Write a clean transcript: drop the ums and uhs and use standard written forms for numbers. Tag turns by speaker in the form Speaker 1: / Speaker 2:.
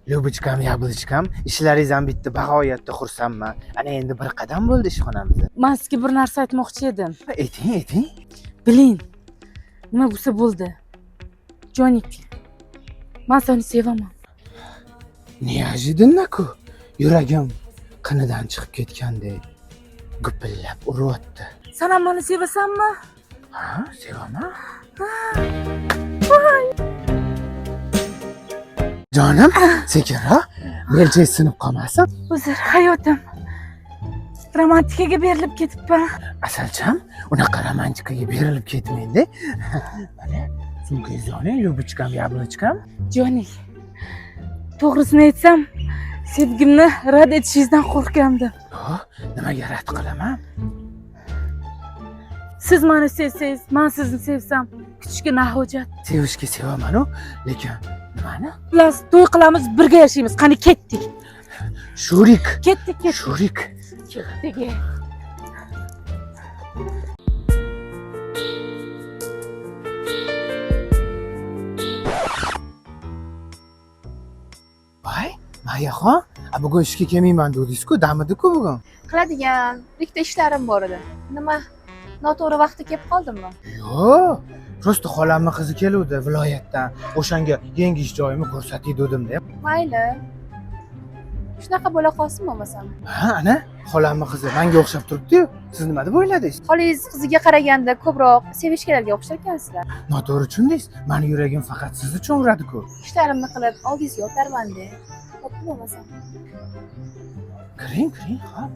Speaker 1: Lyubichkam, Yablichkam, ishlaringiz ham bitdi, bag'oyatda xursandman. Ana endi bir qadam bo'ldi ishxonamizda.
Speaker 2: Men sizga bir narsa aytmoqchi edim.
Speaker 1: Ayting.
Speaker 2: Biling, nima bo'lsa bo'ldi. Jonik, men seni sevaman.
Speaker 1: Неожиданно-ku. Yuragim qinidan chiqib ketgandek gupillab uryapti.
Speaker 2: Sen ham meni sevasanmi?
Speaker 1: Ha, sevaman. Jonim, sekinroq, belchangiz sinib qolmasin.
Speaker 2: O'zir hayotim romantikaga berilib ketibman.
Speaker 1: Asalcham, unaqa romantikaga berilib ketmaydi. Mana sumkangizni oling, Lyubichkam, Yablichkam.
Speaker 2: Jonik, to'g'risini aytsam, sevgimni rad etishingizdan qo'rqgandim.
Speaker 1: Yo'q, nimaga rad qilaman?
Speaker 2: Siz meni sevsangiz, men sizni sevsam, kutishga na hojat.
Speaker 1: Sevishga sevaman-ku, lekin nimani?
Speaker 2: Xullas, to'y qilamiz, birga yashaymiz. Qani ketdik.
Speaker 1: Shurik.
Speaker 2: Ketdik.
Speaker 1: Shurik.
Speaker 2: Ketdik.
Speaker 1: Voy, Mayaxon, bugun ishga kelmayman dedingiz-ku, damidi-ku bugun.
Speaker 3: Qiladigan bitta ishlarim bor edi. Nima, noto'g'ri vaqtda kelib qoldimmi?
Speaker 1: Yo'q, prosta xolamning qizi keluvdi viloyatdan. O'shanga yangi ish joyimni ko'rsatay dedim-da.
Speaker 3: Mayli. Shunaqa bo'la qolsin bo'lmasam.
Speaker 1: Ha, ana, xolamning qizi menga o'xshab turibdi-yu. Siz nima deb o'yladingiz?
Speaker 3: Xolingiz qiziga qaraganda ko'proq sevishganlarga o'xshar ekansizlar.
Speaker 1: Noto'g'ri tushundingiz. Meni yuragim faqat siz uchun uradi-ku.
Speaker 3: Ishlarimni qilib oldingizga o'tarman-da. Xo'p bo'lmasam.
Speaker 1: Kiring, xo'p.